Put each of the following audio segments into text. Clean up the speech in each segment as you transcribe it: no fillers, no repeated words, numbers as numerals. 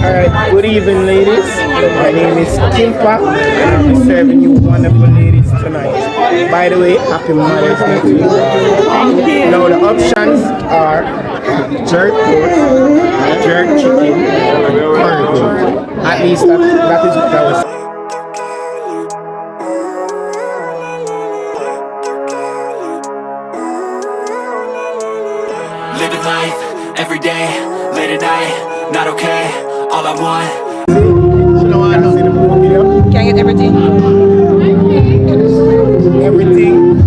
Alright, good evening ladies. My name is Kimpa and I'll be serving you wonderful ladies tonight. By the way, happy Mother's Day to you. Thank you. Now the options are jerk pork, jerk chicken, and burger. At least that is what I was. Living life, every day, late at night, not okay, all I want. You know what I see the video? Can I get everything? Everything.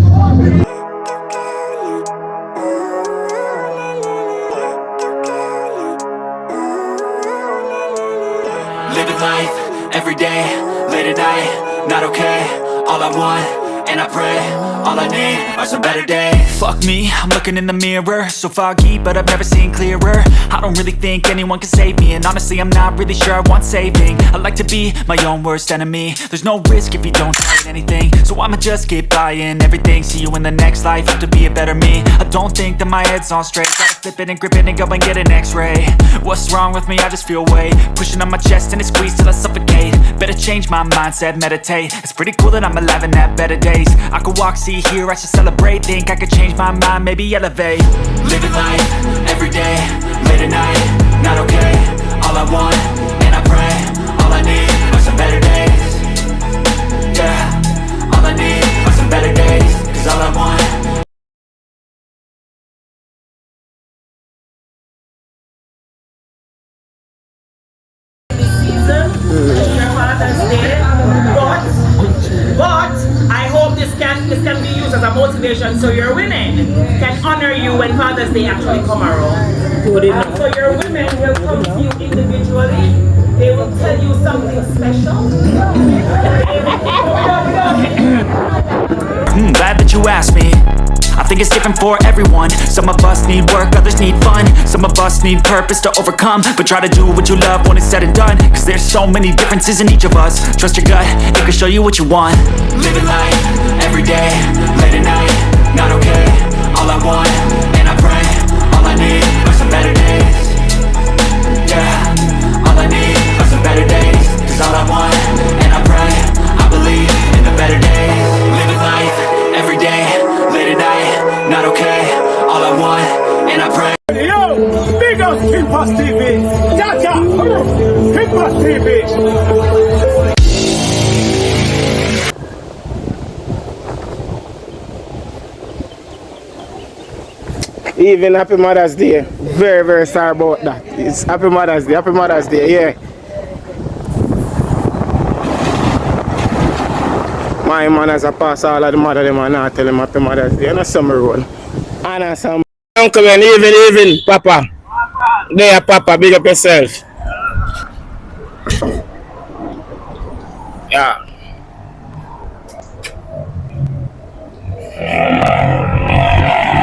Living life, every day, late at night, not okay, all I want, and I pray, all I need are some better days. Fuck me, I'm looking in the mirror, so foggy, but I've never seen clearer. I don't really think anyone can save me, and honestly I'm not really sure I want saving. I like to be my own worst enemy. There's no risk if you don't try anything, so I'ma just keep buying everything. See you in the next life, have to be a better me. I don't think that my head's on straight, gotta flip it and grip it and go and get an x-ray. What's wrong with me? I just feel weight pushing on my chest and it squeezes till I suffocate. Better change my mindset, meditate. It's pretty cool that I'm alive and have better days. I could walk, see, hear, I should celebrate. Think I could change my mind, maybe elevate. Living life, every day, late at night, not okay, all I want, and I pray, all I need are some better days. Yeah, all I need are some better days, cause all I want. Your Father's Day, but I hope this can be used as a motivation so your women can honor you when Father's Day actually come around. So your women will come to you individually. They will tell you something special. Glad that you asked me. I think it's different for everyone. Some of us need work, others need fun. Some of us need purpose to overcome. But try to do what you love when it's said and done, cause there's so many differences in each of us. Trust your gut, it can show you what you want. Living life, every day, late at night, not okay, all I want, and I pray, all I need are some better days. Yeah, all I need are some better days, cause all I want, and I pray, I believe in the better days. Living life, every day, late at night, not okay, all I want, and I pray. Yo, big up Kimpa'stv. Jaja, Kimpa'stv. Even happy Mother's Day. Very, very sorry about that. It's happy Mother's Day. Happy Mother's Day, yeah. My man has a pass all of the mother them and not tell them happy Mother's Day. And a summer roll. And a summer. Uncle Ben, even, Papa. There, Papa, big up yourself. Yeah.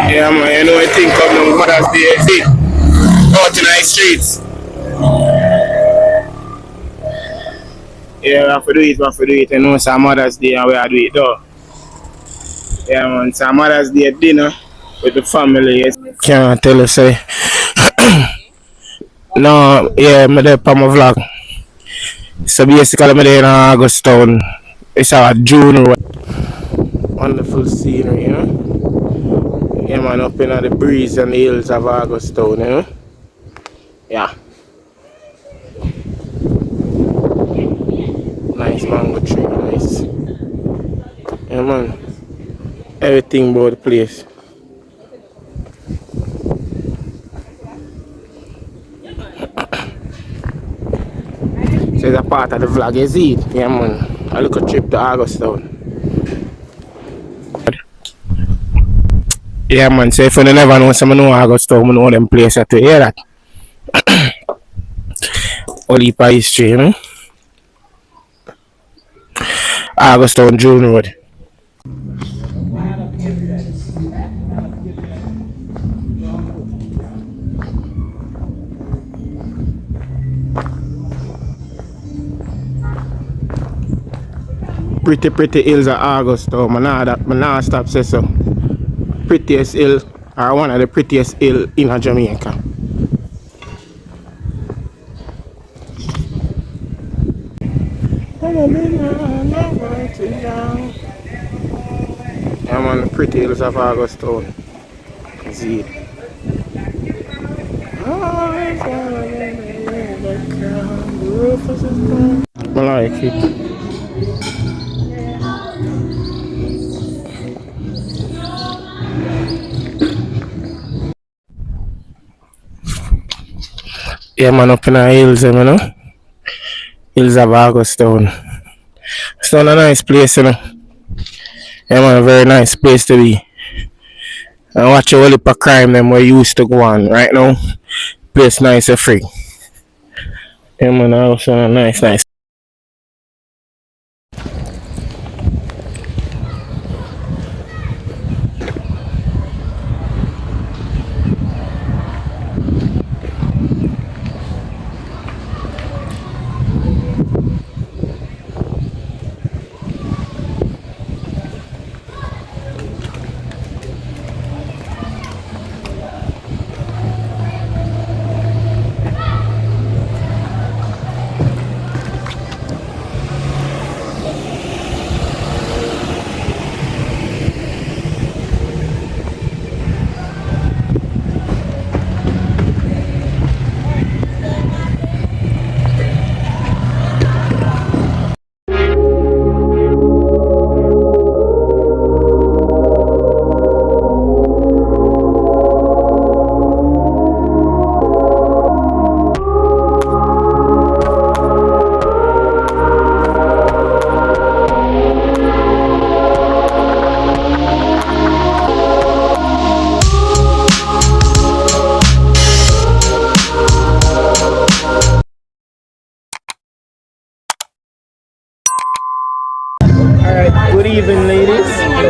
Yeah, man, you know, I think of Mother's Day, is it? Out in the streets. Yeah, we have to do it, you know, it's a Mother's Day and we have to do it, though. Yeah, man, it's a Mother's Day dinner with the family. Yes. Can't tell you, say. No, yeah, I'm there for my vlog. So basically, I'm there in August town. It's our June road. Wonderful scenery, you know. Yeah, man, up in the breeze and the hills of August town, you know. Yeah. Nice mango tree, nice. Yeah, man. Everything about the place. So it's a part of the vlog, you see it? Yeah, man. A little trip to August town. Yeah, man, so if you never know someone know August town, I know them places to hear that. All heap of history, you know. August town, June Road. Pretty hills of August town. I nah stop say so. Prettiest hill, or one of the prettiest hill in Jamaica. I'm on the pretty hills of Augustown. See it. I like it. Yeah, man, up in the hills, you know. Hills of Augustown. It's not a nice place, you know. Yeah, man, a very nice place to be. And watch a whole heap of crime them where you used to go on. Right now, place nice and free. Yeah, man, also nice. Alright, good evening, ladies.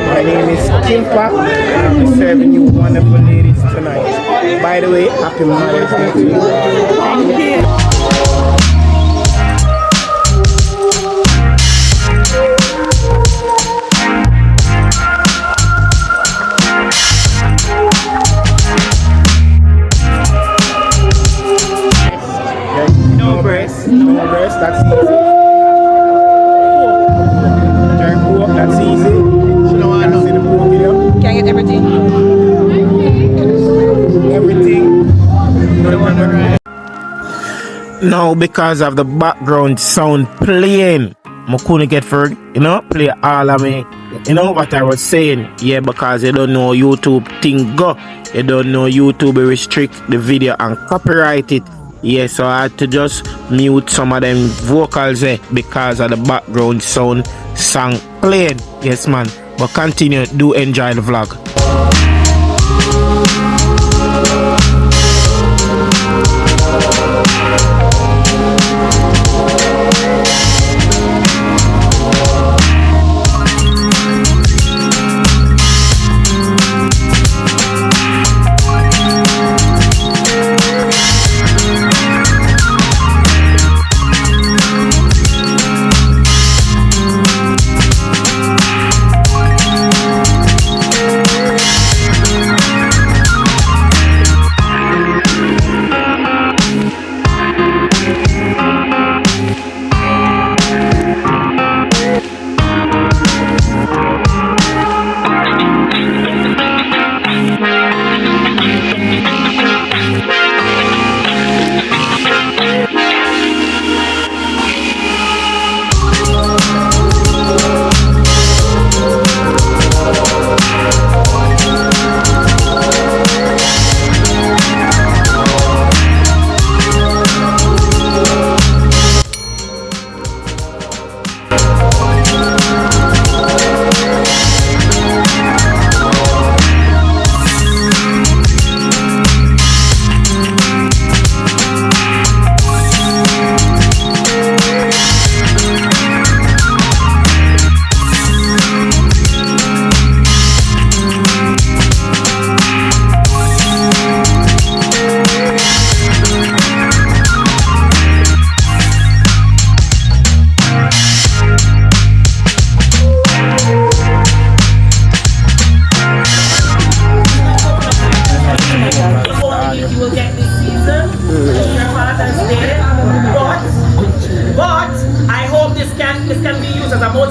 My name is Kimpa. I'll be serving you wonderful ladies tonight. By the way, happy Mother's Day to you. Thank you. No breast, that's easy. Turn pork, that's easy. You know what? See the pork video? Can I get everything? Everything. Now, because of the background sound playing, I couldn't get for, play all of me. You know what I was saying? Yeah, because you don't know YouTube thing go. You don't know YouTube restrict the video and copyright it. Yeah, so I had to just mute some of them vocals because of the background sound song playing. Yes, man. But continue, do enjoy the vlog.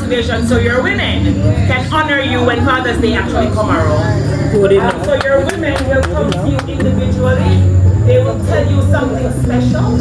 motivation, so your women can honor you when Father's Day actually come around. So your women will come to you individually. They will tell you something special.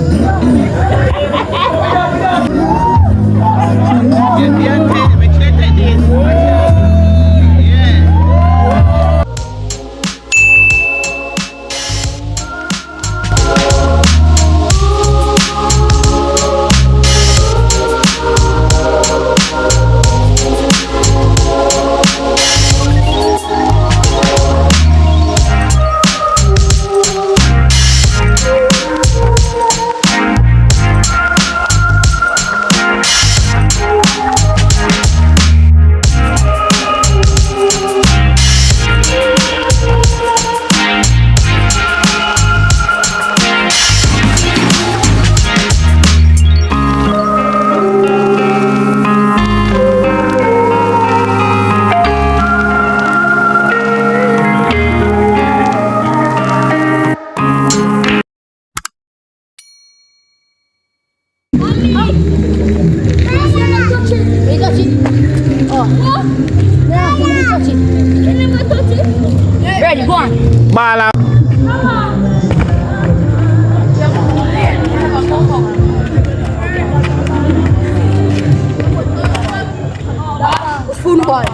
Ready, go on. Bala. Football.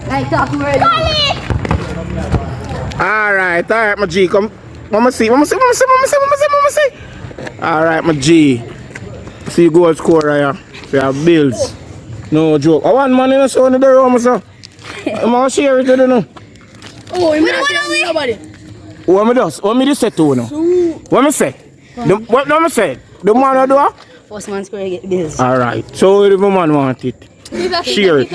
Like that, ready. Alright, my G, come. Mama see. Alright, my G. See goal scorer here. We have bills. No joke. I want money in the sound of the room, sir. I'm going to share it with you now. Oh, we don't want nobody. What me does? What me just say to you now? What me say? What me say? The man will do it? First man square get bills. Alright, so if the man want it, share it.